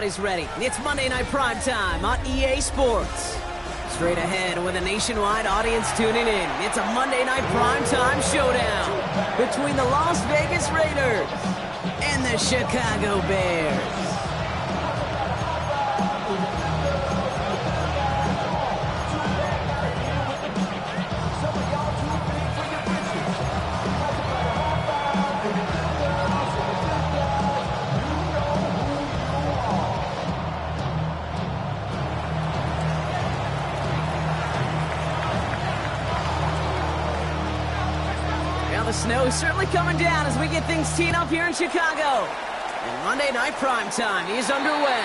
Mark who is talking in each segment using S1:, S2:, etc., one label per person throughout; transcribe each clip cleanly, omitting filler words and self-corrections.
S1: always ready. It's Monday Night Prime Time on EA Sports. Straight ahead with a nationwide audience tuning in. It's a Monday Night Prime Time showdown between the Las Vegas Raiders and the Chicago Bears. The snow is certainly coming down as we get things teed up here in Chicago. And Monday Night Prime Time is underway.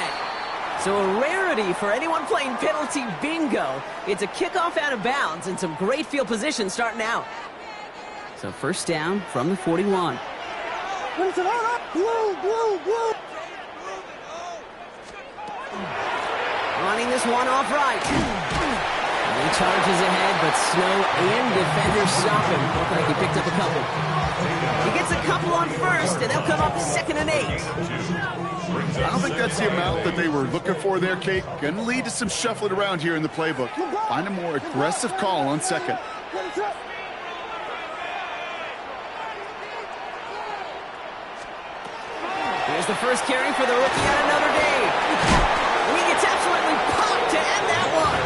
S1: So a rarity for anyone playing penalty bingo. It's a kickoff out of bounds and some great field position starting out. So first down from the 41. Running this one off right. He charges ahead, but snow and defenders stop him. Look like he picked up a couple. He gets a couple on first, and they'll come up 2nd and 8.
S2: I don't think that's the amount that they were looking for there, Kate. Going to lead to some shuffling around here in the playbook. Find a more aggressive call on 2nd.
S1: Here's the first carry for the rookie out of Notre Dame. And he gets absolutely popped to end that one.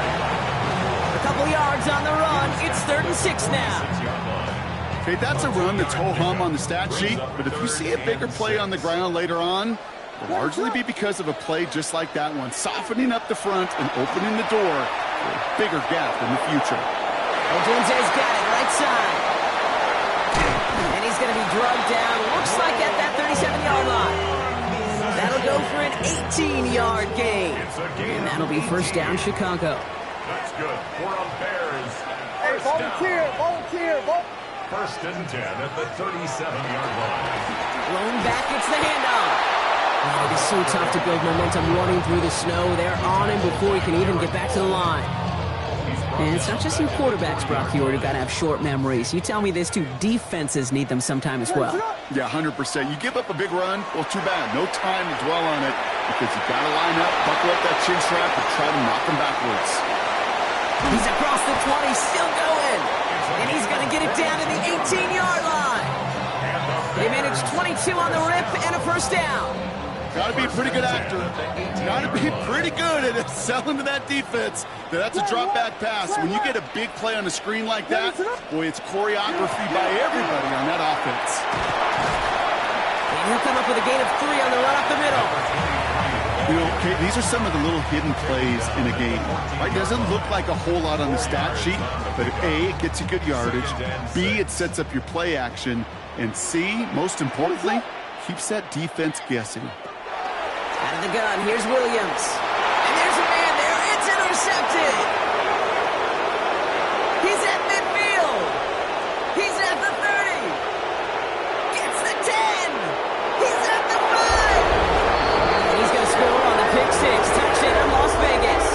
S1: A couple yards on the run. It's 3rd and 6 now.
S2: Okay, that's a run that's ho-hum on the stat sheet, but if you see a bigger play on the ground later on, it'll largely be because of a play just like that one, softening up the front and opening the door for a bigger gap in the future.
S1: Odunze's got it right side. And he's going to be drugged down, looks like at that 37-yard line. That'll go for an 18-yard gain. And that'll be first down, Chicago.
S3: That's good. For a Bears.
S4: Hey, volunteer.
S3: First and 10 at the 37-yard line.
S1: Thrown back, it's the handoff. Oh, it is so tough to build momentum running through the snow. They're on him before he can even get back to the line. And it's not just your quarterbacks, Brock Huard, who got to have short memories. You tell me this too, defenses need them sometime as well.
S2: Yeah, 100%. You give up a big run, well, too bad. No time to dwell on it because you've got to line up, buckle up that chin strap, and try to knock him backwards.
S1: He's across the 20, still going. And he's going to get it down to the 18-yard line. They managed 22 on the rip and a first down.
S2: Got to be a pretty good actor. Got to be pretty good at selling to that defense. That's a drop-back pass. When you get a big play on a screen like that, boy, it's choreography by everybody on that offense.
S1: And he'll come up with a gain of 3 on the run up the middle.
S2: You know, Kate, these are some of the little hidden plays in a game. Right? Doesn't look like a whole lot on the stat sheet, but A, it gets you good yardage. B, it sets up your play action. And C, most importantly, keeps that defense guessing.
S1: Out of the gun, here's Williams. And there's a man there. It's intercepted. He's at midfield. He's at the 30. Gets the 10. He's at the 5. And he's going to score on the pick 6. Touchdown, Las Vegas.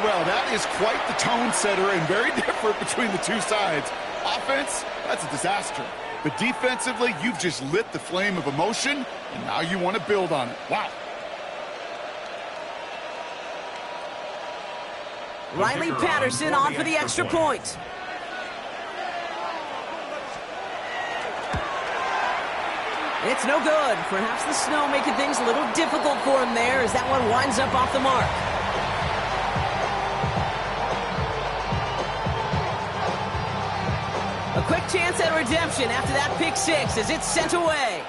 S2: Well, that is quite the tone setter and very different between the two sides. Offense, that's a disaster. But defensively, you've just lit the flame of emotion, and now you want to build on it. Wow.
S1: Riley Patterson on for the extra point. It's no good. Perhaps the snow making things a little difficult for him there as that one winds up off the mark. A quick chance at redemption after that pick 6 as it's sent away.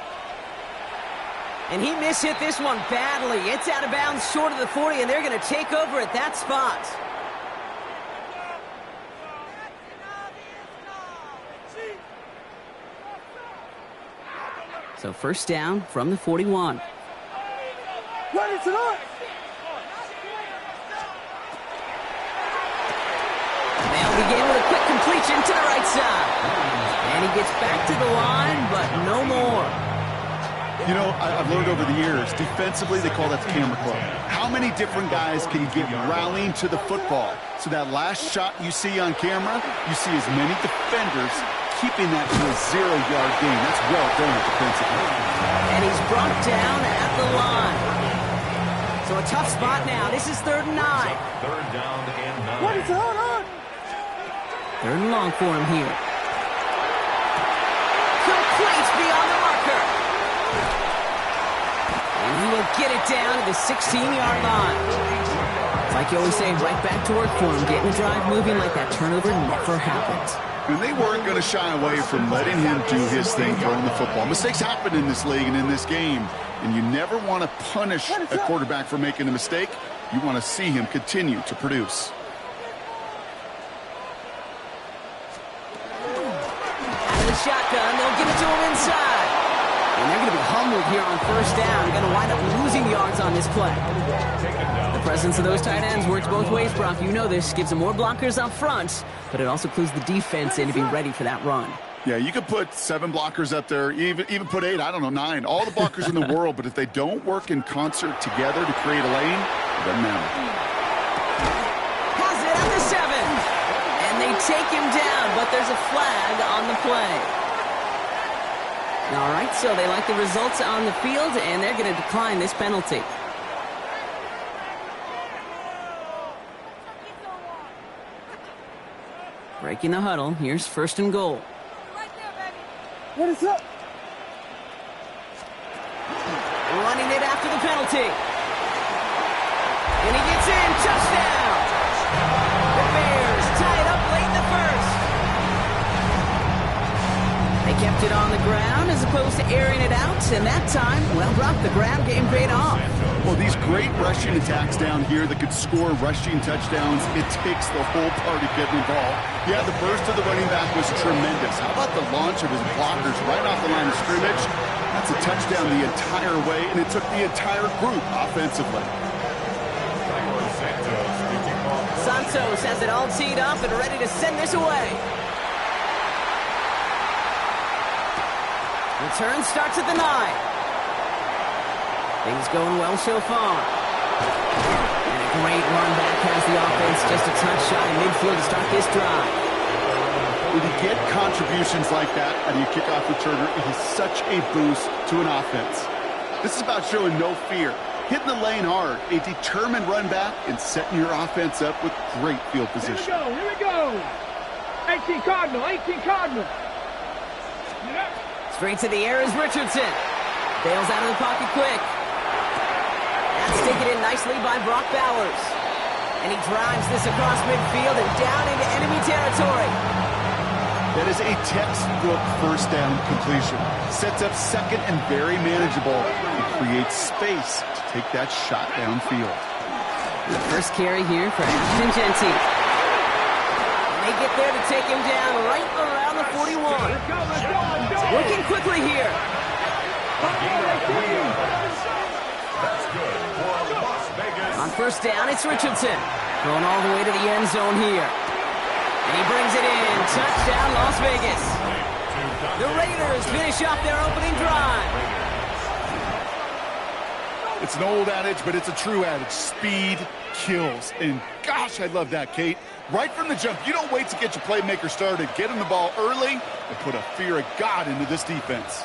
S1: And he mishit this one badly. It's out of bounds short of the 40, and they're going to take over at that spot. So first down from the 41.
S4: Ready to run.
S1: They'll begin with a quick completion to the right side. And he gets back to the line, but no more.
S2: You know, I've learned over the years, defensively, they call that the camera club. How many different guys can you get rallying to the football? So that last shot you see on camera, you see as many defenders keeping that to a 0-yard gain. That's well done defensively.
S1: And he's brought down at the line. So a tough spot now. This is 3rd and 9.
S3: 3rd down and 9.
S4: What is it? Hold on.
S1: 3rd and long for him here. Complete beyond the marker. And he will get it down to the 16-yard line. It's like you always say, right back to work for him. Getting the drive moving like that turnover never happened.
S2: And they weren't going to shy away from letting him do his thing throwing the football. Mistakes happen in this league and in this game. And you never want to punish a quarterback for making a mistake. You want to see him continue to produce.
S1: Out of the shotgun, they'll give it to him inside. And they're going to be humbled here on 1st down. Going to wind up losing yards on this play. The presence of those tight ends works both ways, Brock. You know this. Gives them more blockers up front, but it also clues the defense in to be ready for that run.
S2: Yeah, you could put 7 blockers up there, even put 8, I don't know, 9. All the blockers in the world, but if they don't work in concert together to create a lane, it doesn't matter.
S1: Has it at the 7. And they take him down, but there's a flag on the play. All right, so they like the results on the field, and they're going to decline this penalty. Breaking the huddle. Here's 1st and goal.
S4: What is up?
S1: Running it after the penalty. And he gets in. Touchdown. The Bears tie it up late in the 1st. They kept it on the ground as opposed to airing it out. And that time, well, Brock, the ground game paid off.
S2: Well, these great rushing attacks down here that could score rushing touchdowns, it takes the whole party getting involved. Yeah, the burst of the running back was tremendous. How about the launch of his blockers right off the line of scrimmage? That's a touchdown the entire way, and it took the entire group offensively.
S1: Santos has it all teed up and ready to send this away. Return starts at the 9. Things going well so far. And a great run back has the offense just a touch shy of midfield to start this drive.
S2: When you get contributions like that out of your kickoff returner, it is such a boost to an offense. This is about showing no fear, hitting the lane hard, a determined run back, and setting your offense up with great field position.
S4: Here we go. 18 Cardinal, 18 Cardinal.
S1: Straight to the air is Richardson. Bails out of the pocket quick. That's taken in nicely by Brock Bowers. And he drives this across midfield and down into enemy territory.
S2: That is a textbook 1st down completion. Sets up 2nd and very manageable. It creates space to take that shot downfield.
S1: The first carry here for Ashton Jeanty. And they get there to take him down right around the 41. Working quickly here.
S3: That's good for Las Vegas.
S1: On 1st down, it's Richardson. Going all the way to the end zone here. And he brings it in. Touchdown, Las Vegas. The Raiders finish off their opening drive.
S2: It's an old adage, but it's a true adage. Speed kills. And gosh, I love that, Kate. Right from the jump, you don't wait to get your playmaker started. Get him the ball early and put a fear of God into this defense.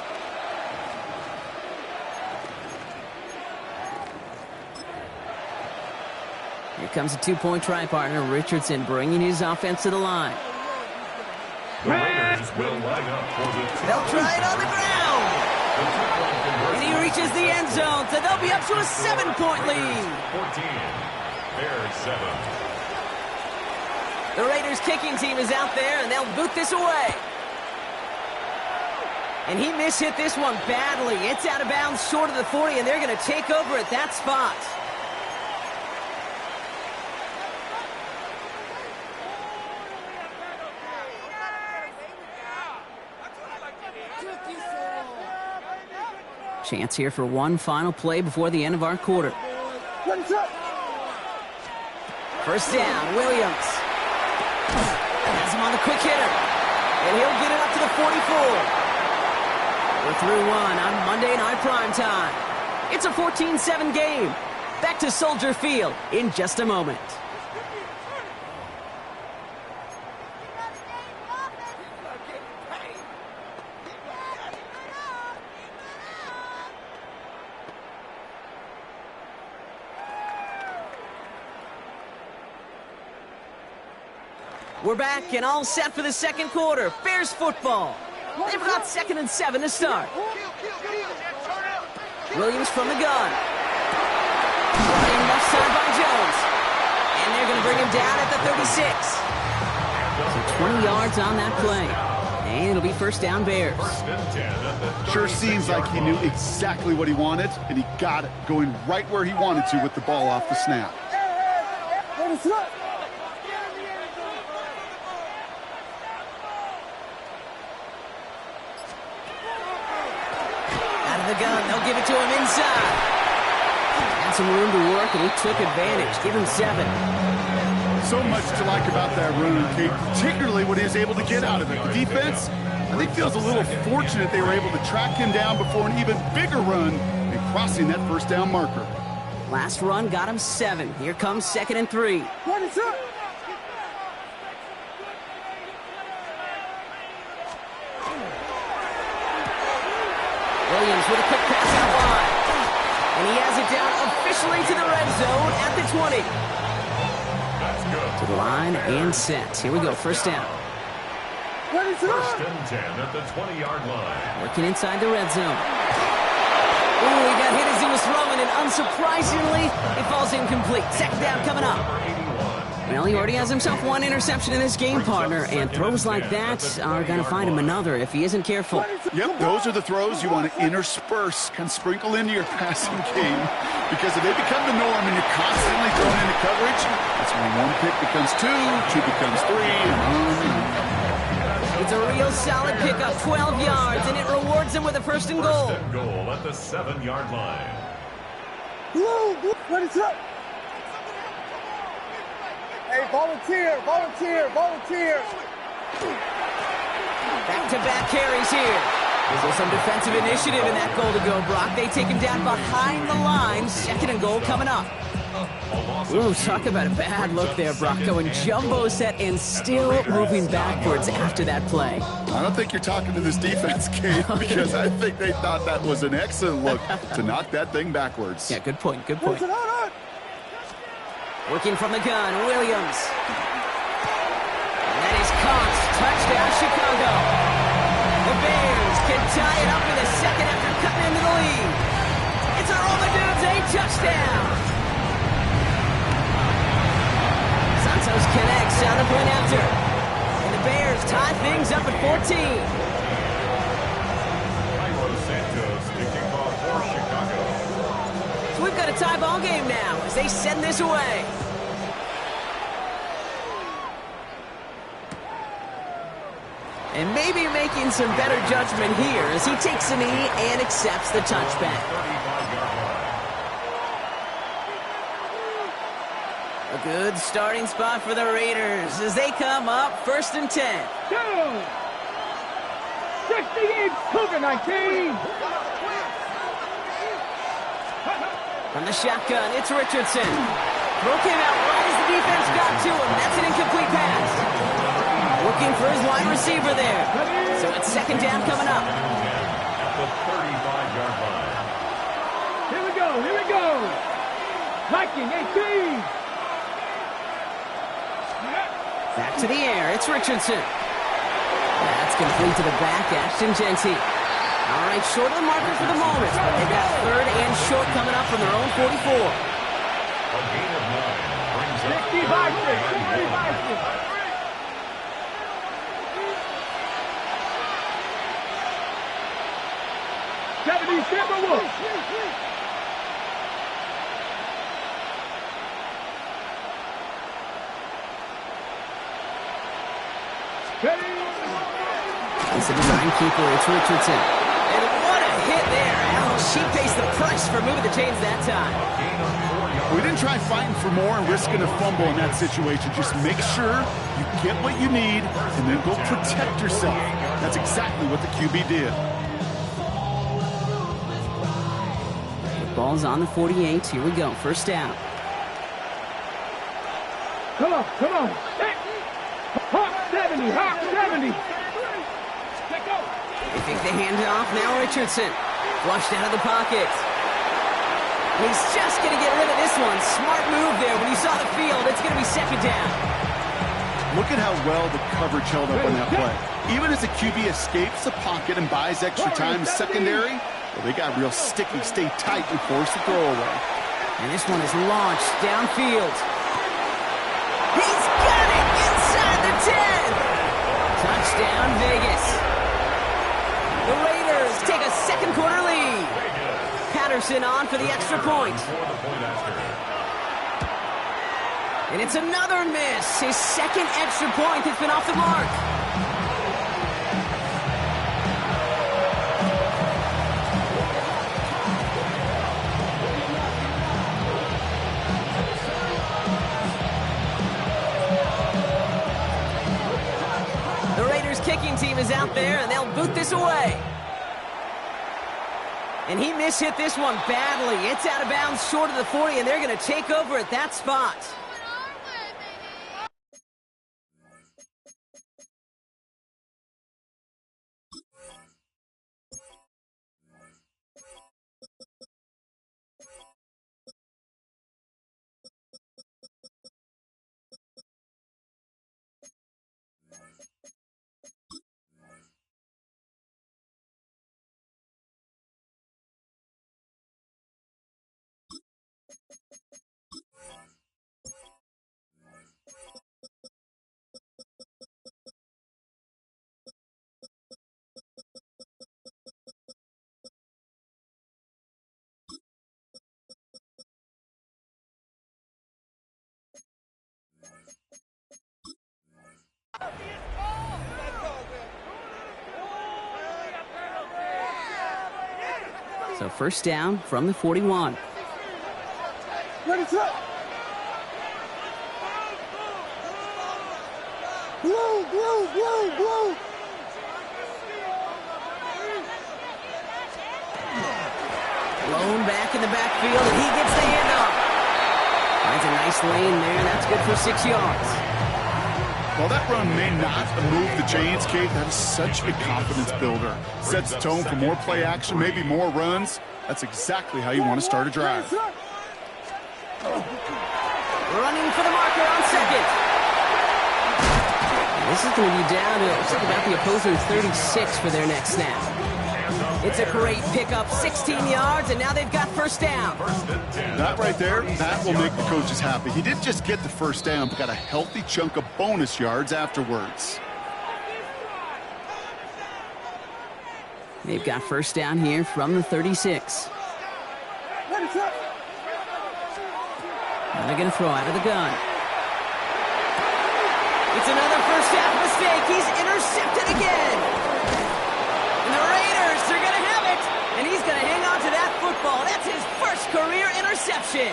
S1: Here comes a 2-point try partner, Richardson, bringing his offense to the line.
S3: The Raiders will line up for the
S1: They'll try it on the ground. And he reaches the end zone, so they'll be up to a 7-point lead.
S3: 14. Bears 7.
S1: The Raiders kicking team is out there, and they'll boot this away. And he mishit this one badly. It's out of bounds short of the 40, and they're going to take over at that spot. Chance here for one final play before the end of our quarter.
S4: What's up?
S1: 1st down, Williams. Has him on the quick hitter. And he'll get it up to the 44. We're through one on Monday Night Primetime. It's a 14-7 game. Back to Soldier Field in just a moment. We're back and all set for the second quarter. Bears football. They've got 2nd and 7 to start. Williams from the gun. Running left side by Jones. And they're going to bring him down at the 36. So 20 yards on that play. And it'll be first down Bears.
S2: Sure seems like he knew exactly what he wanted, and he got it, going right where he wanted to with the ball off the snap.
S1: Out of the gun, they'll give it to him inside. Had some room to work, and he took advantage. Give him 7.
S2: So much to like about that run, Kate, particularly what he was able to get out of it. The defense, I think, feels a little fortunate they were able to track him down before an even bigger run and crossing that first down marker.
S1: Last run got him 7. Here comes 2nd and 3.
S4: What is up?
S1: Williams with a quick pass out wide. And he has it down officially to the red zone at the 20. To the line and set. Here we go, first down.
S3: First and 10 at the 20-yard line.
S1: Working inside the red zone. Ooh, he got hit as he was throwing, and unsurprisingly, it falls incomplete. Second down coming up. Well, he already has himself 1 interception in this game, partner, and throws like that are going to find him another if he isn't careful.
S2: Yep, those are the throws you want to intersperse, kind of sprinkle into your passing game, because if they become the norm and you're constantly thrown into coverage, that's when 1 pick becomes 2, 2 becomes 3, and on.
S1: It's a real solid pickup, 12 yards, and it rewards him with a first and goal.
S3: First and goal at the 7-yard line.
S4: What is up? Hey, volunteer, volunteer, volunteer.
S1: Back-to-back carries here. So some defensive initiative in that goal to go, Brock. They take him down behind the line. 2nd and goal coming up. Ooh, talk about a bad look there, Brock. Going jumbo set and still moving backwards after that play.
S2: I don't think you're talking to this defense, Kate, because I think they thought that was an excellent look to knock that thing backwards.
S1: Yeah, good point, good point. Working from the gun, Williams. And that is caught. Touchdown, Chicago. The Bears can tie it up in a second after cutting into the lead. It's a roll the dudes, a touchdown. Santos connects on the point after. And the Bears tie things up at 14.
S3: Santos kicking off for Chicago.
S1: So we've got a tie ball game now as they send this away. And maybe making some better judgment here as he takes a knee and accepts the touchback.
S3: 35-yard line.
S1: A good starting spot for the Raiders as they come up 1st and 10.
S4: 68 Cougar 19.
S1: From the shotgun, it's Richardson. Throw came out right as the defense got to him. That's an incomplete pass. Looking for his wide receiver there. So it's 2nd down coming up.
S3: At the 35-yard line.
S4: Here we go, here we go. Viking 18.
S1: Back to the air, it's Richardson. That's complete to the back, Ashton Jeanty. All right, short of the marker for the moment, but they've got 3rd and short coming up from their own 44.
S3: A gain of 9 brings up
S4: 65. 77 Wolf.
S1: It's a design keeper, it's Richardson. And what a hit there. Ouch, she pays the price for moving the chains that time.
S2: We didn't try fighting for more and risking a fumble in that situation. Just make sure you get what you need and then go protect yourself. That's exactly what the QB did.
S1: Ball's on the 48. Here we go. First down.
S4: Come on, come on. Hawk 70, Hawk 70.
S1: They think they hand it off now. Richardson flushed out of the pocket. He's just going to get rid of this one. Smart move there. When you saw the field, it's going to be 2nd down.
S2: Look at how well the coverage held up on that play. Even as the QB escapes the pocket and buys extra time in secondary, well, they got real sticky, stay tight, and force the throwaway.
S1: And this one is launched downfield. He's got it inside the 10. Touchdown, Vegas. The Raiders take a second quarter lead. Patterson on for the extra point. And it's another miss. His second extra point has been off the mark. The Raiders kicking team is out there, and they'll boot this away. And he mishit this one badly. It's out of bounds short of the 40, and they're going to take over at that spot. So first down from the 41.
S4: Ready, set. Blow, blow, blow, blow.
S1: Blown back in the backfield, and he gets the handoff. Finds a nice lane there. That's good for 6 yards.
S2: While that run may not move the chains, Kate, that is such a confidence builder. Sets the tone for more play action, maybe more runs. That's exactly how you want to start a drive.
S1: Running for the marker on second. This is going to be down to, looks like about the opposer's 36 for their next snap. It's a great pickup, 16 yards, and now they've got first down.
S2: That right there, that will make the coaches happy. He didn't just get the first down, but got a healthy chunk of bonus yards afterwards.
S1: They've got first down here from the 36. Now they're going to throw out of the gun. It's another first half mistake. He's intercepted again. And the Raiders, they're going to have it. And he's going to hang on to that football. That's his first career interception.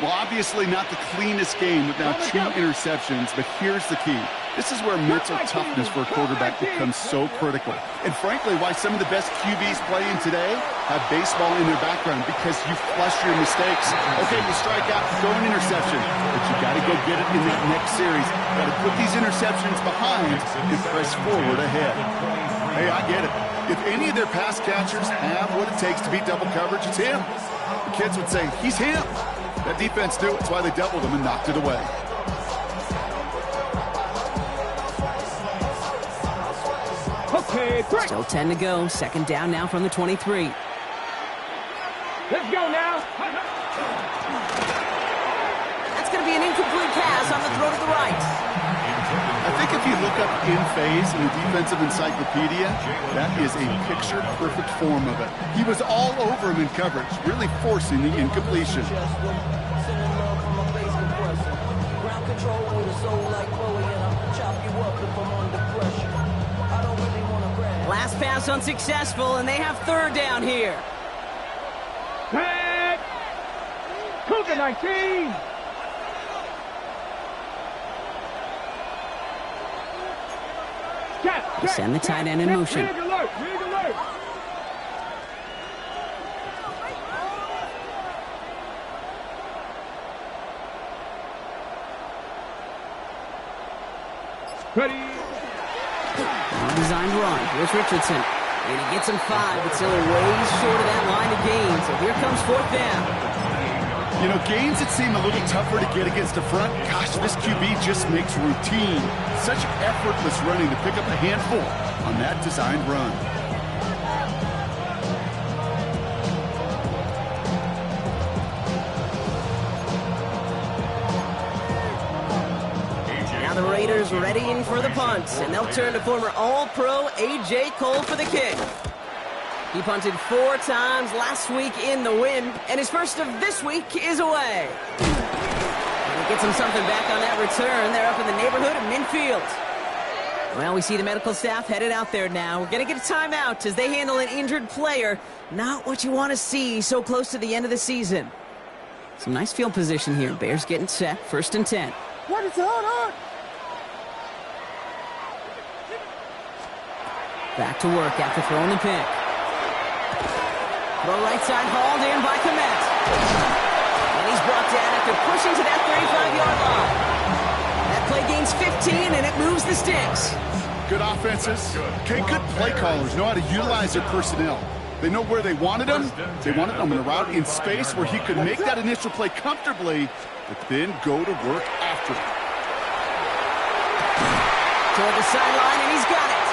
S2: Well, obviously not the cleanest game with now 2 interceptions, but here's the key. This is where mental toughness for a quarterback becomes so critical. And frankly, why some of the best QBs playing today have baseball in their background, because you flush your mistakes. Okay, you strike out, throw an interception, but you got to go get it in that next series. Got to put these interceptions behind and press forward ahead. Hey, I get it. If any of their pass catchers have what it takes to beat double coverage, it's him. The kids would say, he's him. That defense knew it. That's why they doubled him and knocked it away.
S4: Okay, break.
S1: Still 10 to go. Second down now from the 23.
S4: Let's go now.
S1: That's going to be an incomplete pass on the throw to the right.
S2: I think if you look up in phase in the defensive encyclopedia, that is a picture-perfect form of it. He was all over him in coverage, really forcing the incompletion.
S1: Last pass unsuccessful, and they have third down here.
S4: Tag. Cougar 19.
S1: They send the tight end in motion.
S4: Rig alert, rig alert. Ready.
S1: Well-designed run. Here's Richardson. And he gets him 5, but still way short of that line of gain. So here comes fourth down.
S2: You know, games that seem a little tougher to get against the front, gosh, this QB just makes routine such effortless running to pick up a handful on that designed run.
S1: Now the Raiders readying for the punt, and they'll turn to former All-Pro A.J. Cole for the kick. He punted 4 times last week in the win, and his first of this week is away. And he gets him something back on that return. They're up in the neighborhood of midfield. Well, we see the medical staff headed out there now. We're going to get a timeout as they handle an injured player. Not what you want to see so close to the end of the season. Some nice field position here. Bears getting set, 1st and 10.
S4: What is going on?
S1: Back to work after throwing the pick. Throw right side hauled in by Kmet. And he's brought down after pushing to that 35-yard line. That play gains 15, and it moves the sticks.
S2: Good offenses. Okay, good play callers know how to utilize their personnel. They know where they wanted him. They wanted him in a route in space where he could make that initial play comfortably, but then go to work after it.
S1: Toward the sideline, and he's got it.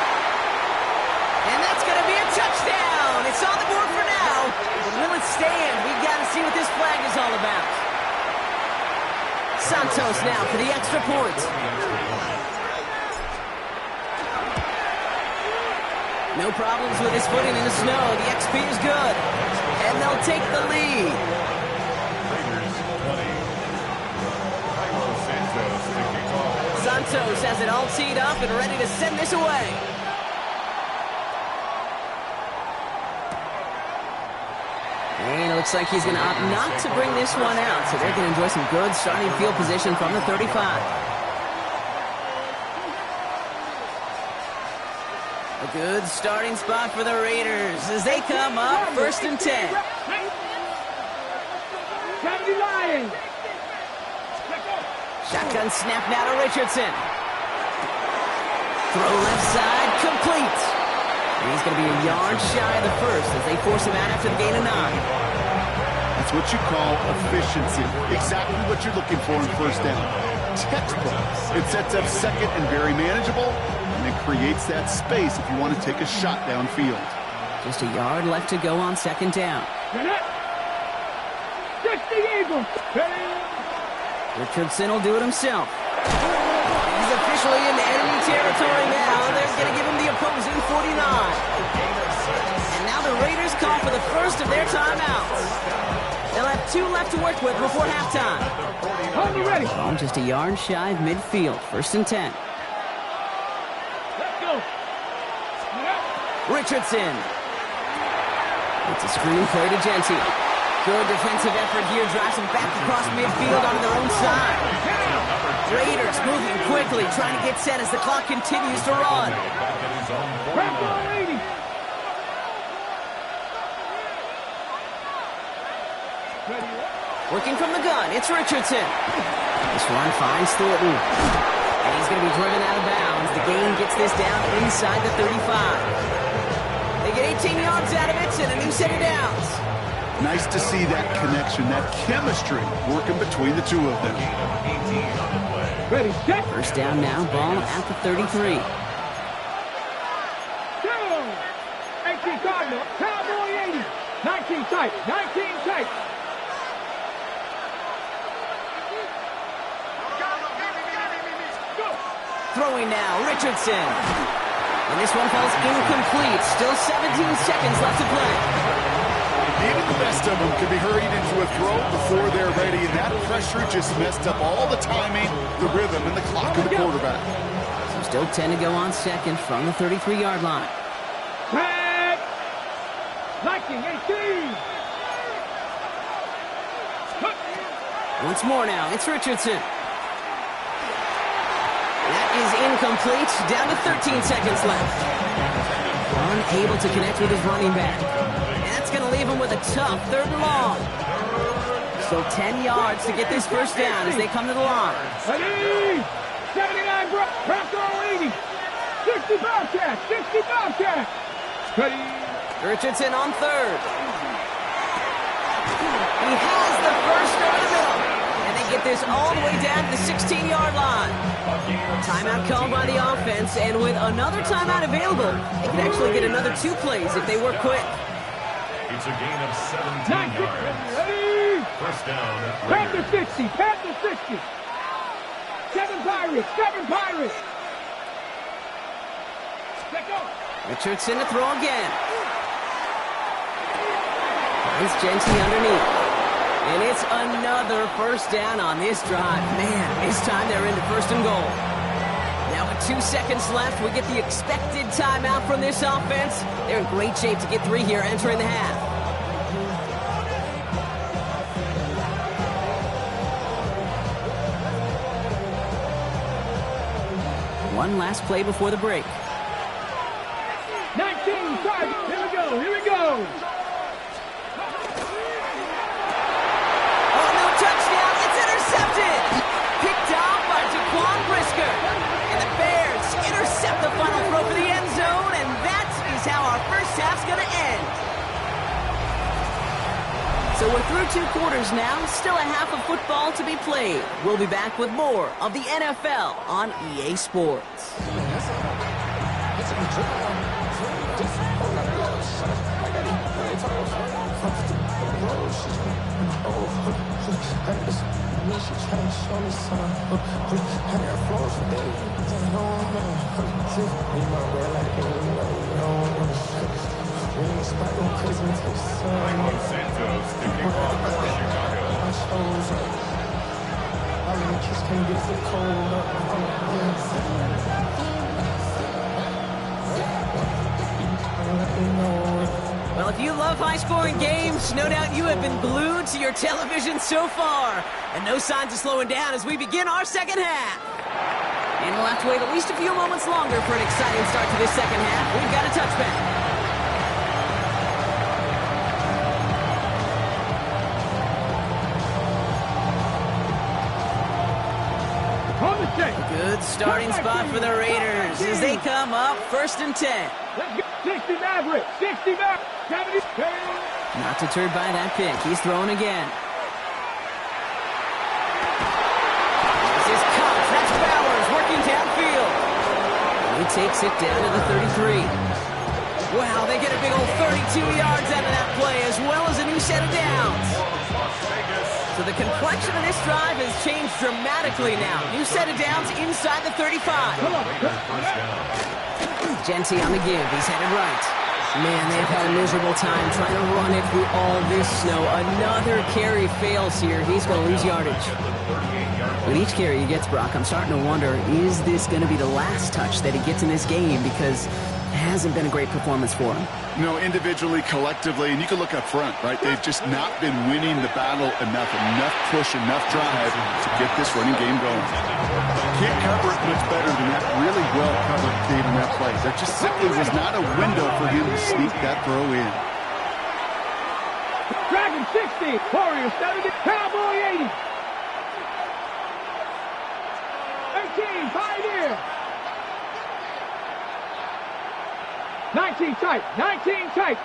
S1: And that's going to be a touchdown. It's on the board for now. But will it stand? We've got to see what this flag is all about. Santos now for the extra point. No problems with his footing in the snow. The XP is good. And they'll take the lead. Santos has it all teed up and ready to send this away. And it looks like he's going to opt not to bring this one out. So they're going to enjoy some good starting field position from the 35. A good starting spot for the Raiders as they come up 1st and 10. Shotgun snap now to Richardson. Throw left side, complete. And he's going to be a yard shy of the first as they force him out after the gain of 9.
S2: That's what you call efficiency. Exactly what you're looking for in 1st down. Textbook. It sets up 2nd and very manageable, and it creates that space if you want to take a shot downfield.
S1: Just a yard left to go on 2nd down. Richardson will do it himself. He's officially in enemy territory now. They're going to give him the opposing 49. And now the Raiders call for the first of their timeouts. They'll have 2 left to work with before halftime.
S4: Ready.
S1: Oh, just a yard shy of midfield. 1st and 10.
S4: Let's go.
S1: Richardson. It's a screen play to Genty. Good defensive effort here. Drives him back across midfield onto their own side. Raiders moving quickly, trying to get set as the clock continues to run. Working from the gun, it's Richardson. This one finds Thornton. And he's going to be driven out of bounds. The gain gets this down inside the 35. They get 18 yards out of it and a new set of downs.
S2: Nice to see that connection, that chemistry working between the two of them.
S4: Ready, set.
S1: 1st down now, ball at the 33.
S4: 18 Cardinal, Cowboy 80. 19 tight, 19 tight.
S1: Throwing now, Richardson. And this one falls incomplete. Still 17 seconds left to play.
S2: Even the best of them could be hurried into a throw before they're ready, and that pressure just messed up all the timing, the rhythm, and the clock of the quarterback.
S1: So still 10 to go on 2nd from the 33-yard line.
S4: Back. 19, 18.
S1: Once more now, it's Richardson. That is incomplete. Down to 13 seconds left. Unable to connect with his running back. And that's going to leave him with a tough 3rd and long. So 10 yards to get this 1st down as they come to the line.
S4: 79 Bronco 80. 60 Bobcat. 60 Bobcat.
S1: Richardson on 3rd. He has the first down this all the way down to the 16-yard line. Timeout called by the offense, and with another timeout available, they can actually get another 2 plays if they work quick.
S3: It's a gain of 17 yards.
S4: Ready?
S3: First down.
S4: Panther 60. Panther 60. 7 Pirates. 7 Pirates. Let's go.
S1: Richardson to throw again. Finds Genty underneath. And it's another first down on this drive. Man, this time they're into first and goal. Now with 2 seconds left, we get the expected timeout from this offense. They're in great shape to get 3 here entering the half. One last play before the break.
S4: 19 target. Here we go. Here we go.
S1: Oh, no touchdown. It's intercepted. Picked off by Jaquan Brisker. And the Bears intercept the final throw for the end zone, and that is how our first half's going to end. So we're through 2 quarters now. Still a half of football to be played. We'll be back with more of the NFL on EA Sports.
S3: Michael Santos to kick off for Chicago.
S1: Well, if you love high-scoring games, no doubt you have been glued to your television so far. And no signs of slowing down as we begin our second half. And we'll have to wait at least a few moments longer for an exciting start to this second half. We've got a touchback. Good starting spot for the Raiders as they come up 1st and 10.
S4: Let's go. 60 Maverick. 60 Maverick. 70.
S1: Not deterred by that pick. He's throwing again. This is Cox. That's Bowers working downfield. He takes it down to the 33. Wow, they get a big old 32 yards out of that play as well as a new set of downs. So the complexion of this drive has changed dramatically now. New set of downs inside the 35. Genty on the give. He's headed right. Man, they've had a miserable time trying to run it through all this snow. Another carry fails here. He's going to lose yardage. With each carry he gets, Brock, I'm starting to wonder, is this going to be the last touch that he gets in this game? Because it hasn't been a great performance for him.
S2: No, individually, collectively, and you can look up front, right? They've just not been winning the battle enough push, enough drive to get this running game going. Can't cover it much better than that really well-covered game in that play. There just simply was not a window for him to sneak that throw in.
S4: Dragon 60. Warriors 70. Cowboy 80. 18. Pioneer. 19 tight, 19 tight,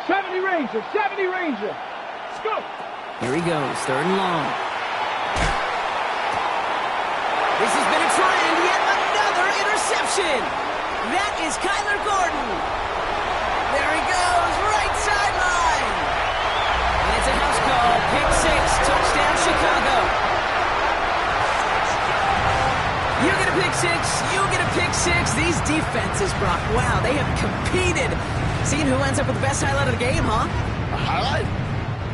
S4: 70 Ranger, 70 Ranger. Let's go.
S1: Here he goes, 3rd and long. This has been a try and yet another interception. That is Kyler Gordon. There he goes, right sideline. And it's a house call, pick 6, touchdown Chicago. You get a pick 6, you get a pick 6. These defenses, Brock, wow, they have competed. Seeing who ends up with the best highlight of the game, huh?
S2: A highlight?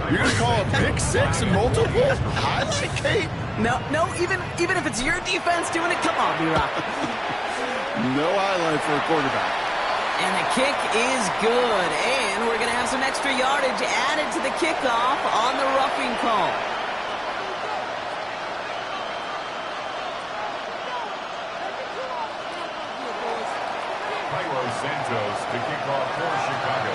S2: You're going to call a pick 6 and multiple highlight, Kate?
S1: No, even if it's your defense doing it, come on, B-Rock.
S2: No highlight for a quarterback.
S1: And the kick is good. And we're going to have some extra yardage added to the kickoff on the roughing call.
S3: Santos to kick off for Chicago.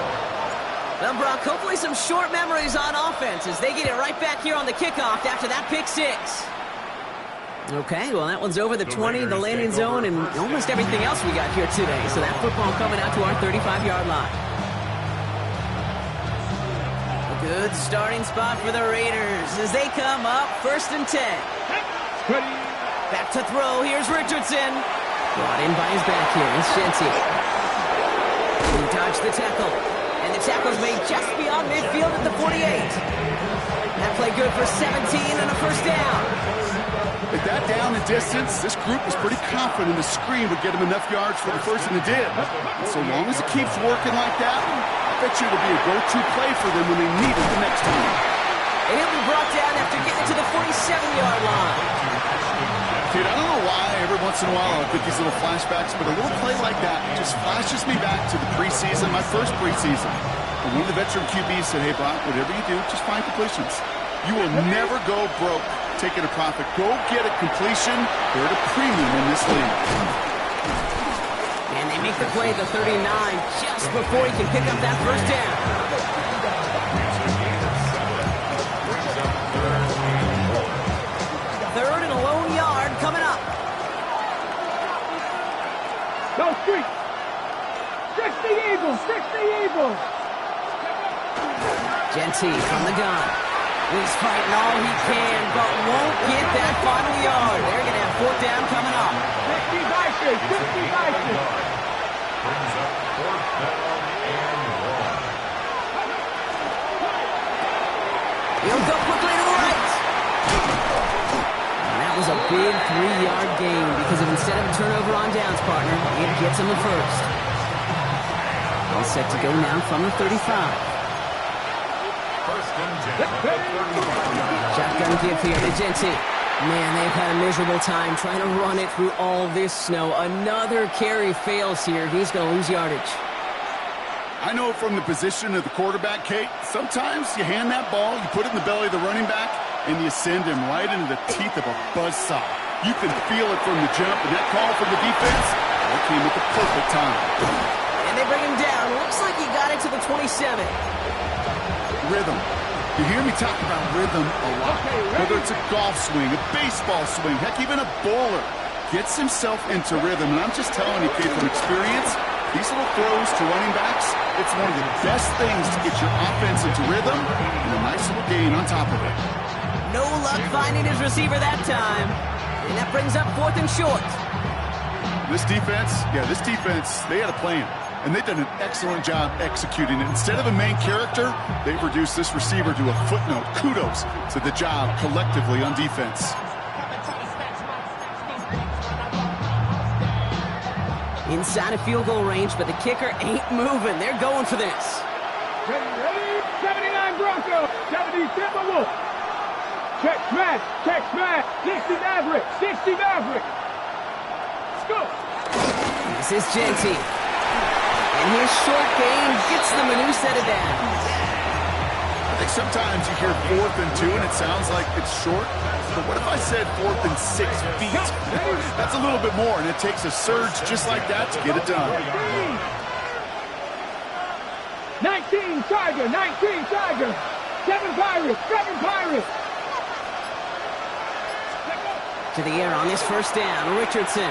S1: Well, Brock, hopefully some short memories on offense as they get it right back here on the kickoff after that pick 6. Okay, well, that one's over the 20, the landing zone, and almost everything else we got here today. So that football coming out to our 35-yard line. A Good starting spot for the Raiders as they come up 1st and 10. Back to throw. Here's Richardson. Brought in by his back here. It's Genty. He dodged the tackle. And the tackle's made just beyond midfield at the 48. That play good for 17 and a first down.
S2: With that down and distance, this group was pretty confident the screen would get him enough yards for the first, and it did. And so long as it keeps working like that, I bet you it'll be a go-to play for them when they need it the next time.
S1: And he'll be brought down after getting to the 47-yard line.
S2: Dude, I don't know why every once in a while I get these little flashbacks, but a little play like that just flashes me back to the preseason, my first preseason. And one of the veteran QBs said, hey, Brock, whatever you do, just find completions. You will never go broke taking a profit. Go get a completion. They're at a premium in this league.
S1: And they make the play at the 39 just before he can pick up that first down. Third and a lone yard coming up.
S4: Go street. 60 Eagles, 60 Eagles.
S1: Genty from the gun. He's fighting all he can, but won't get that final yard. They're going to have 4th down coming up.
S4: 50 Bison, 50 Bison.
S3: Brings up 4th down and 1.
S1: He'll go quickly to the right. And that was a big 3-yard gain because of instead of a turnover on downs, partner, it gets him the first. All set to go now from the 35. Shotgun give here to Genty. Man, they've had a miserable time trying to run it through all this snow. Another carry fails here. He's going to lose yardage.
S2: I know from the position of the quarterback, Kate, sometimes you hand that ball, you put it in the belly of the running back, and you send him right into the teeth of a buzzsaw. You can feel it from the jump, and that call from the defense, that came at the perfect time.
S1: And they bring him down. Looks like he got it to the 27.
S2: Rhythm. You hear me talk about rhythm a lot. Whether it's a golf swing, a baseball swing, heck, even a bowler gets himself into rhythm. And I'm just telling you, Kate, from experience, these little throws to running backs, it's one of the best things to get your offense into rhythm and a nice little gain on top of it.
S1: No luck finding his receiver that time. And that brings up 4th and short.
S2: This defense, they had a plan. And they've done an excellent job executing it. Instead of a main character, they've reduced this receiver to a footnote. Kudos to the job collectively on defense.
S1: Inside of field goal range, but the kicker ain't moving. They're going for this.
S4: Ready? 79 Broncos, 70 Timberwolves. Check smash, 60 Maverick, 60 Maverick. Let's go.
S1: This is Genty. And his short gain gets them a new set of downs.
S2: I think sometimes you hear 4th and 2 and it sounds like it's short. But what if I said 4th and 6 feet? That's a little bit more, and it takes a surge just like that to get it done.
S4: 19 Tiger, 19 Tiger. 7 Pirates, 7 Pirates.
S1: To the air on this first down, Richardson.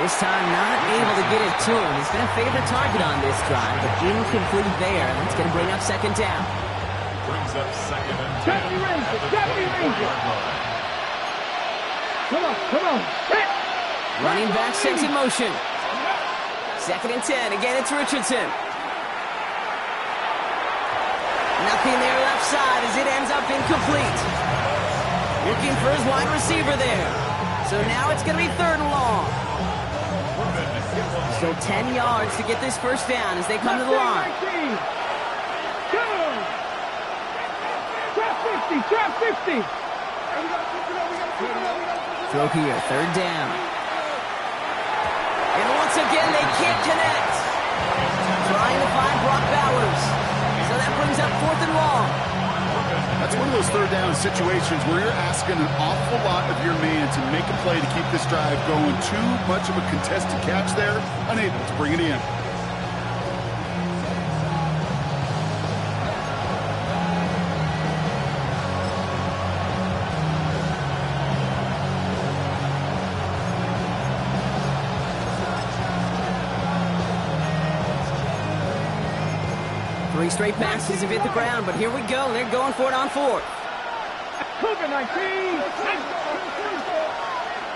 S1: This time not able to get it to him. He's been a favorite target on this drive, but incomplete there. That's going to bring up 2nd down.
S3: Brings up 2nd and
S4: 70
S3: 10.
S4: Rangers, 70 Rangers. Come on. Hit.
S1: Running back sets in motion. 2nd and 10. Again, it's Richardson. Nothing there left side as it ends up incomplete. Looking for his wide receiver there. So now it's going to be 3rd and long. Still 10 yards to get this first down as they come to the line.
S4: Trap 50.
S1: Throw here, 3rd down. And once again, they can't connect. Trying to find Brock Bowers. So that brings up 4th and long.
S2: That's one of those 3rd down situations where you're asking an awful lot of your man to make a play to keep this drive going. Too much of a contested catch there, unable to bring it in.
S1: 3 straight passes have hit the ground, but here we go. They're going for it on 4th.
S4: Cougar 19.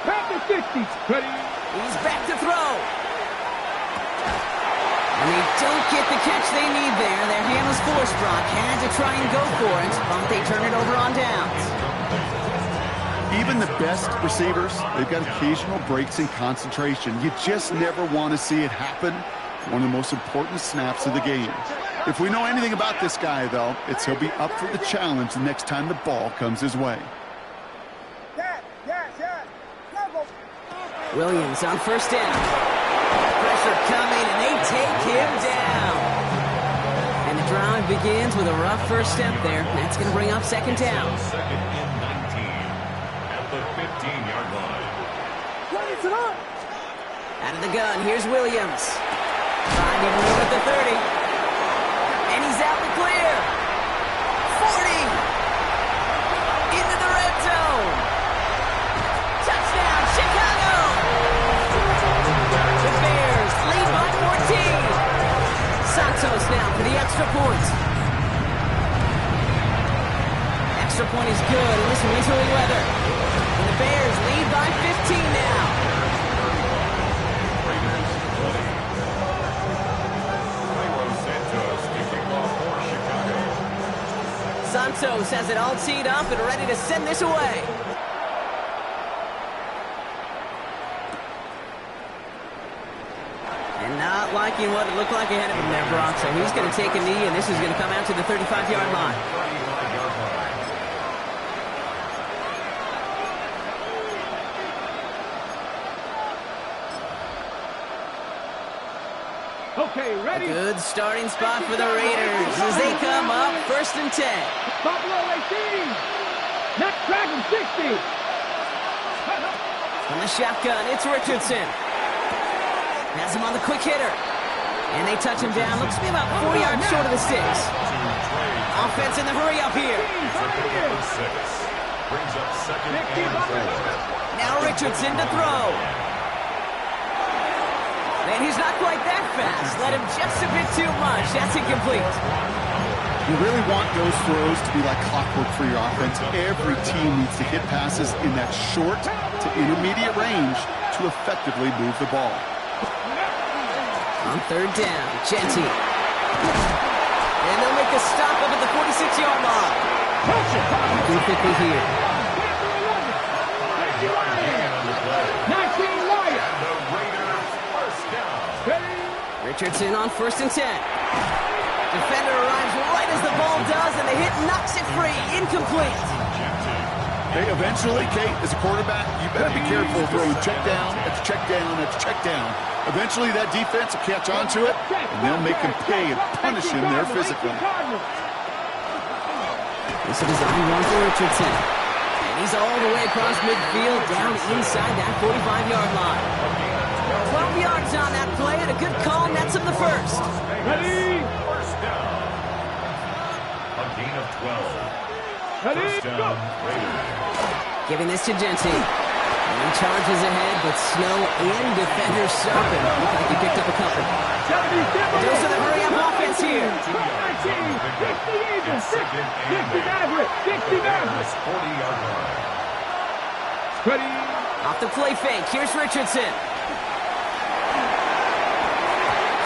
S4: Panther 60. Ready.
S1: He's back to throw. And they don't get the catch they need there. Their hand was forced, Brock. Had to try and go for it, but they turn it over on downs.
S2: Even the best receivers, they've got occasional breaks in concentration. You just never want to see it happen. One of the most important snaps of the game. If we know anything about this guy, though, it's he'll be up for the challenge the next time the ball comes his way.
S1: Williams on 1st down. Pressure coming, and they take him down. And the drive begins with a rough first step there. That's going to bring up 2nd down.
S3: 2nd and 19 at the 15-yard line.
S1: Out of the gun, here's Williams. Finding room at the 30. And he's out the clear. 40. Into the red zone. Touchdown, Chicago. The Bears lead by 14. Santos now for the extra point. Extra point is good in this wintry weather. And the Bears lead by 15 now. Santos has it all teed up and ready to send this away. And not liking what it looked like ahead of him there, Brock. So he's going to take a knee, and this is going to come out to the 35-yard line.
S4: Okay, ready?
S1: A good starting spot for the Raiders as they come up 1st and 10.
S4: Buffalo 18. Next Dragon 60.
S1: From the shotgun, it's Richardson. Has him on the quick hitter. And they touch him down. Looks to be about 4 yards short of the sticks. Offense in the hurry up here.
S3: Brings up 2nd and 4.
S1: Now Richardson to throw. And he's not quite that fast. Let him just a bit too much. That's incomplete.
S2: You really want those throws to be like clockwork for your offense. Every team needs to hit passes in that short to intermediate range to effectively move the ball.
S1: On 3rd down, Genty. And they'll make a stop up at the 46-yard line. Looking quickly here.
S4: 19 Wyatt.
S3: And the Raiders first down.
S1: Richardson on 1st and 10. Defender arrives right as the ball does, and the hit knocks it free. Incomplete.
S2: Hey, eventually, Kate, as a quarterback, you better be careful throwing check down after check down after check down. Eventually, that defense will catch on to it, and they'll make him pay and punish him there physically.
S1: This is a design run for Richardson. And he's all the way across midfield, down inside that 45-yard line. 12 yards on that play, and a good call nets him the first.
S4: Ready?
S3: First down. A gain of 12.
S4: Ready?
S3: First down, Raiders.
S1: Giving this to Genty. And he charges ahead, but Snow and defenders stop him. Looked like he picked up a couple.
S4: 77.
S1: Goes to the hurry-up offense here.
S4: 19. 60 even. 60 Maverick. 60 Maverick.
S3: 40-yard line.
S4: Ready?
S1: Off the play fake, here's Richardson.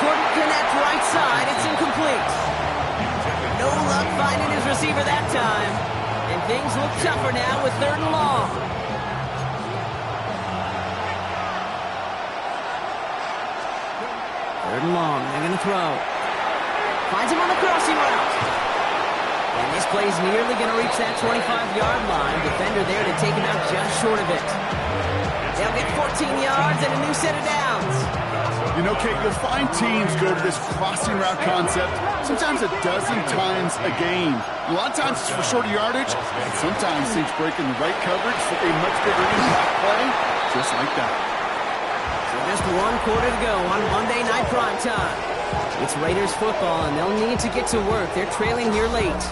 S1: Couldn't connect right side, it's incomplete. No luck finding his receiver that time. And things look tougher now with 3rd and long. Third and long, they're going to throw. Finds him on the crossing route. And this play is nearly going to reach that 25-yard line. Defender there to take him out just short of it. They'll get 14 yards and a new set of downs.
S2: You know, Kate, you'll find teams go to this crossing route concept sometimes a dozen times a game. A lot of times it's for shorter yardage, and sometimes teams break in the right coverage for a much bigger impact play, just like that.
S1: So just 1 quarter to go on Monday Night Primetime. It's Raiders football, and they'll need to get to work. They're trailing here late.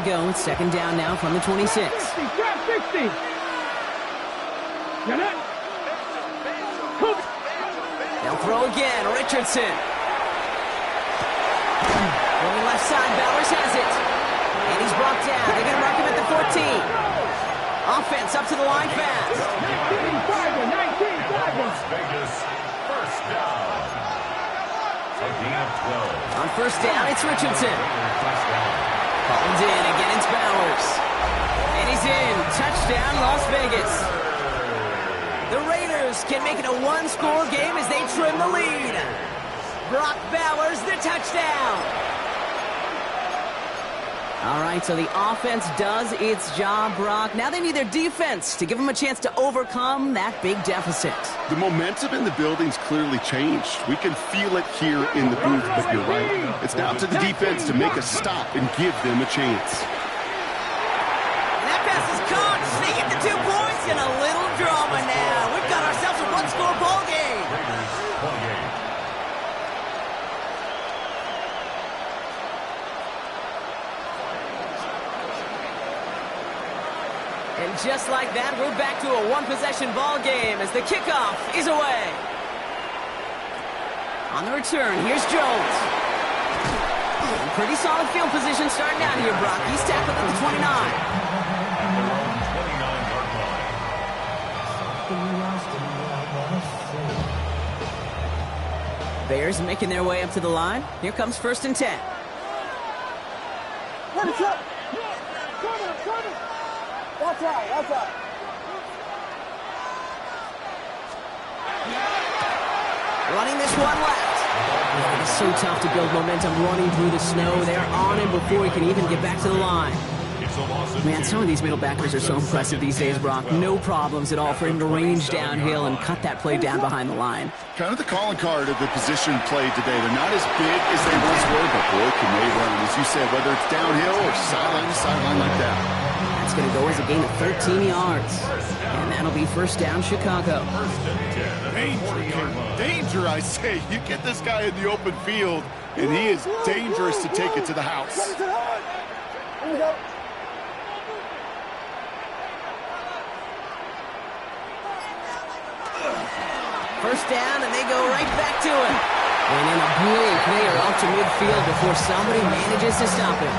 S1: to go. It's second down now from the 26.
S4: 60, grab 60. Get it.
S1: They'll throw again. Richardson. Going left side. Bowers has it. And he's brought down. They're going to mark him at the 14. Offense up to the line fast.
S4: 19,
S3: Las Vegas, first down. A gain of 12.
S1: On first down, it's Richardson.
S3: First down.
S1: Called in. Again, it's Bowers. And he's in. Touchdown, Las Vegas. The Raiders can make it a one-score game as they trim the lead. Brock Bowers, the touchdown. All right, so the offense does its job, Brock. Now they need their defense to give them a chance to overcome that big deficit.
S2: The momentum in the building's clearly changed. We can feel it here in the booth, but you're right. It's now to the defense to make a stop and give them a chance.
S1: And that pass is caught. They get the 2 points and a little drama now. We've got ourselves a one-score ball game.
S3: Raiders, 28.
S1: And just like that, we're back to a one-possession ball game as the kickoff is away. On the return, here's Jones. Pretty solid field position starting out here, Brock. He's tackled at the 29.
S3: At their own 29-yard line.
S1: Bears making their way up to the line. Here comes first and 10.
S5: That's out.
S1: Running this one left. Man, it's so tough to build momentum running through the snow. They're on him before he can even get back to the line.
S3: It's a loss of
S1: Man, some of these middle backers are so impressive these days, Brock. No problems at all for him to range downhill and cut that play down behind the line.
S2: Kind of the calling card of the position played today. They're not as big as they once were, but boy, can they run. As you said, whether it's downhill or sideline to sideline like that.
S1: That's going to go as a gain of 13 yards. And that'll be first down, Chicago.
S2: Danger, I say. You get this guy in the open field, and he is dangerous to take it to the house.
S5: Here we go.
S1: First down, and they go right back to him. And in a blink, they are off to midfield before somebody manages to stop him.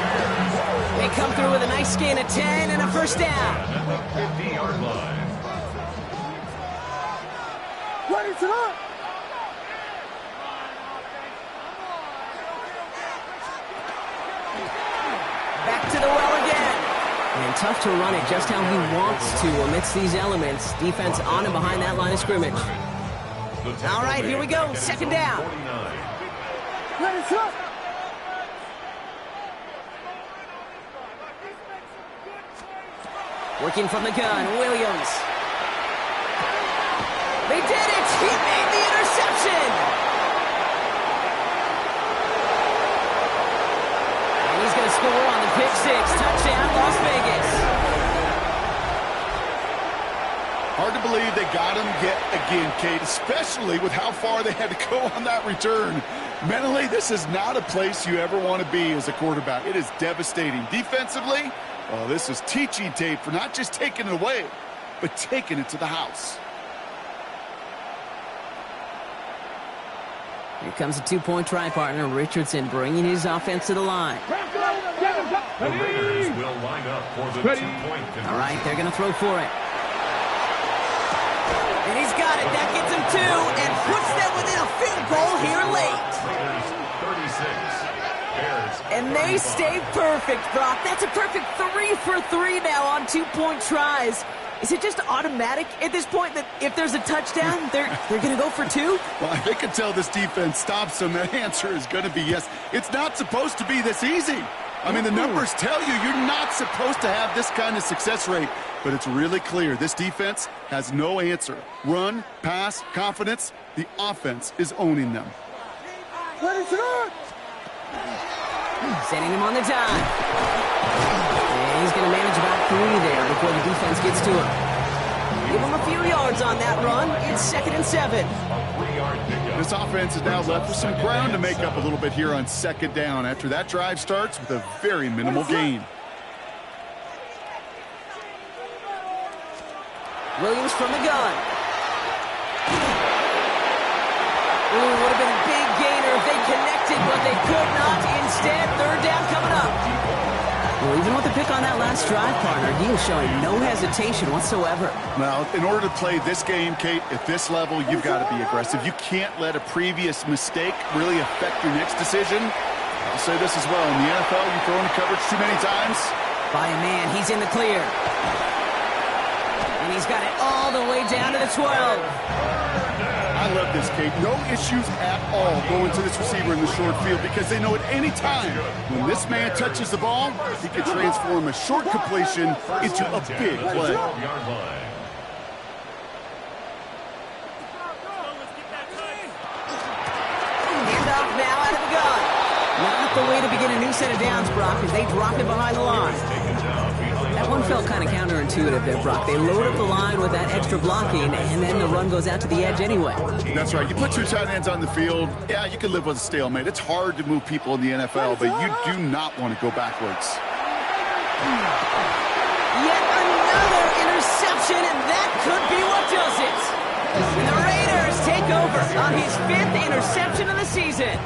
S1: They come through with a nice gain of 10 and a first down.
S3: at the 50-yard line.
S5: Ready to run.
S1: Back to the well again. And tough to run it just how he wants to amidst these elements. Defense on and behind that line of scrimmage. All right, here we go. Second down.
S3: 49.
S5: Ready to run.
S1: Working from the gun, Williams. They did it! He made the interception! And he's going to score on the pick six. Touchdown, Las Vegas.
S2: Hard to believe they got him yet again, Kate, especially with how far they had to go on that return. Mentally, this is not a place you ever want to be as a quarterback. It is devastating. Defensively, well, this is teaching tape for not just taking it away, but taking it to the house.
S1: Here comes a two-point try partner, Richardson, bringing his offense to the line.
S3: The Raiders will line up for the two-point conversion.
S1: All right, they're going to throw for it. And he's got it. That gets him two and puts them within a field goal here late.
S3: Raiders 36. Bears.
S1: And they stay perfect, Brock. That's a perfect 3 for 3 now on two-point tries. Is it just automatic at this point that if there's a touchdown, they're going to go for two?
S2: Well, I think until this defense stops them, that answer is going to be yes. It's not supposed to be this easy. I mean, the numbers tell you you're not supposed to have this kind of success rate. But it's really clear this defense has no answer. Run, pass, confidence. The offense is owning them.
S5: Ready to run.
S1: Sending him on the dime. And he's going to manage about 3 there before the defense gets to him. Give him a few yards on that run. It's 2nd and 7.
S2: This offense is now left with some ground to make up a little bit here on 2nd down after that drive starts with a very minimal gain.
S1: Williams from the gun. Ooh, would have been a big gainer if they connected, but they could not. Instead, third down coming up. Well, even with the pick on that last drive, partner, he is showing no hesitation whatsoever.
S2: Well, in order to play this game, Kate, at this level, you've got to be aggressive. You can't let a previous mistake really affect your next decision. I'll say this as well. In the NFL, you throw into coverage too many times.
S1: By a man, he's in the clear. And he's got it all the way down to the 12.
S2: I love this, Kate. No issues at all going to this receiver in the short field because they know at any time when this man touches the ball, he can transform a short completion into a big play.
S1: Handoff now out of the gun. Not the way to begin a new set of downs, Brock, as they drop it behind the line. That one felt kind of counterintuitive there, Brock. They load up the line with that extra blocking, and then the run goes out to the edge anyway.
S2: That's right. You put two tight ends on the field, yeah, you can live with a stalemate. It's hard to move people in the NFL, but you do not want to go backwards.
S1: Yet another interception, and that could be what does it. And the Raiders take over on his 5th interception of the season.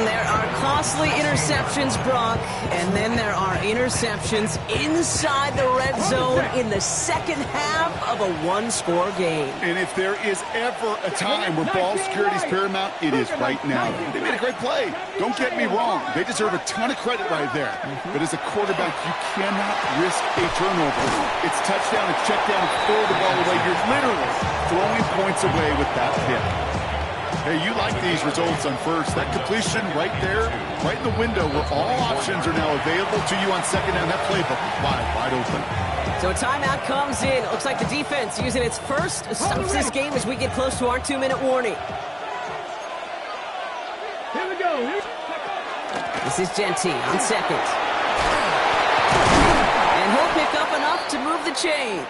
S1: There are costly interceptions, Brock, and then there are interceptions inside the red zone in the second half of a one-score game.
S2: And if there is ever a time where ball security is paramount, it is right now. They made a great play. Don't get me wrong. They deserve a ton of credit right there. But as a quarterback, you cannot risk a turnover. It's touchdown, it's check down, throw the ball away. You're literally throwing points away with that hit. Hey, you like these results on first. That completion right there, right in the window where all options are now available to you on second down. That playbook wide open.
S1: So a timeout comes in. It looks like the defense using its first stops this game as we get close to our 2-minute warning.
S4: Here we go.
S1: This is Genty on second. And he'll pick up enough to move the chains.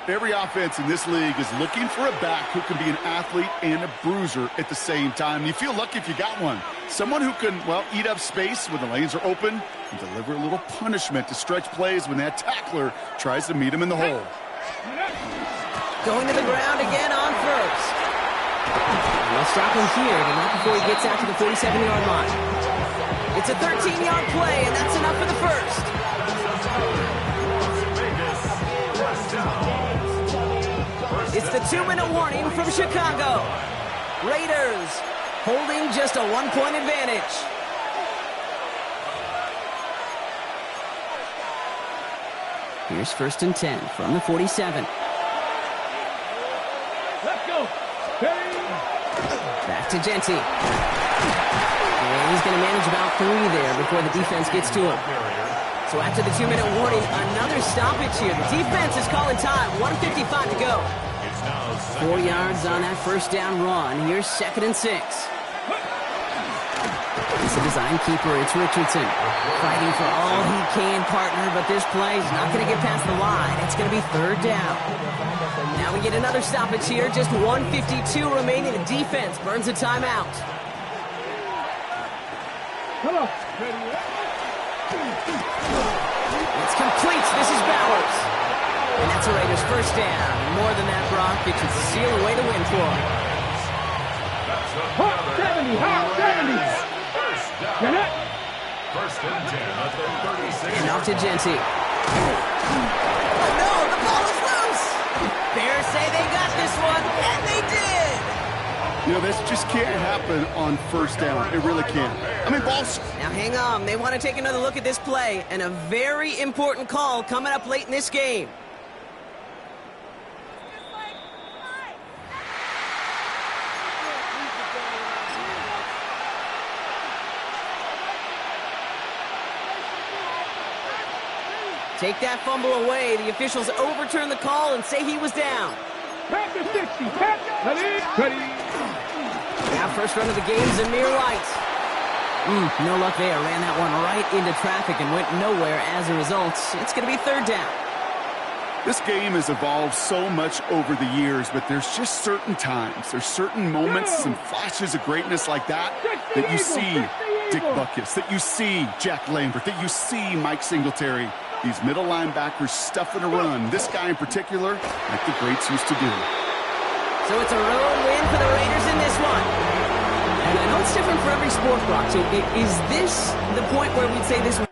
S2: Every offense in this league is looking for a back who can be an athlete and a bruiser at the same time. And you feel lucky if you got one. Someone who can, well, eat up space when the lanes are open and deliver a little punishment to stretch plays when that tackler tries to meet him in the hole.
S1: Going to the ground again on first. And they'll stop him here, but not before he gets out to the 47-yard line. It's a 13-yard play, and that's enough for the first. It's the 2-minute warning from Chicago. Raiders holding just a 1-point advantage. Here's 1st and 10 from the 47.
S4: Let's go.
S1: Back to Genty. And he's going to manage about 3 there before the defense gets to him. So after the 2-minute warning, another stoppage here. The defense is calling time. 1:55 to go. 4 yards on that first down run. Here's 2nd and 6. It's a design keeper. It's Richardson. Fighting for all he can, partner, but this play is not going to get past the line. It's going to be 3rd down. Now we get another stoppage here. Just 1:52 remaining. The defense burns a timeout.
S4: Come on.
S1: It's complete. This is Bowers. And that's a Raiders first down. And more than that, Brock, it should seal away the win for him.
S4: Hot 70, hot 70. Connect.
S3: 1st and 10 at the 36.
S1: And off to Genty. Oh no, the ball is loose. Bears say they got this one, and they did.
S2: You know, this just can't happen on first down. It really can't. I mean, balls.
S1: Now hang on. They want to take another look at this play, and a very important call coming up late in this game. Take that fumble away. The officials overturn the call and say he was down.
S4: Back to 60. Ready.
S1: Now first run of the game, Zamir White. No luck there. Ran that one right into traffic and went nowhere as a result. It's going to be 3rd down.
S2: This game has evolved so much over the years, but there's just certain times, there's certain moments and flashes of greatness like that that you see Dick Butkus, that you see Jack Lambert, that you see Mike Singletary. These middle linebackers stuffing a run. This guy in particular, like the greats used to do.
S1: So it's a road win for the Raiders in this one. And I know it's different for every sport, Brock. So is this the point where we'd say this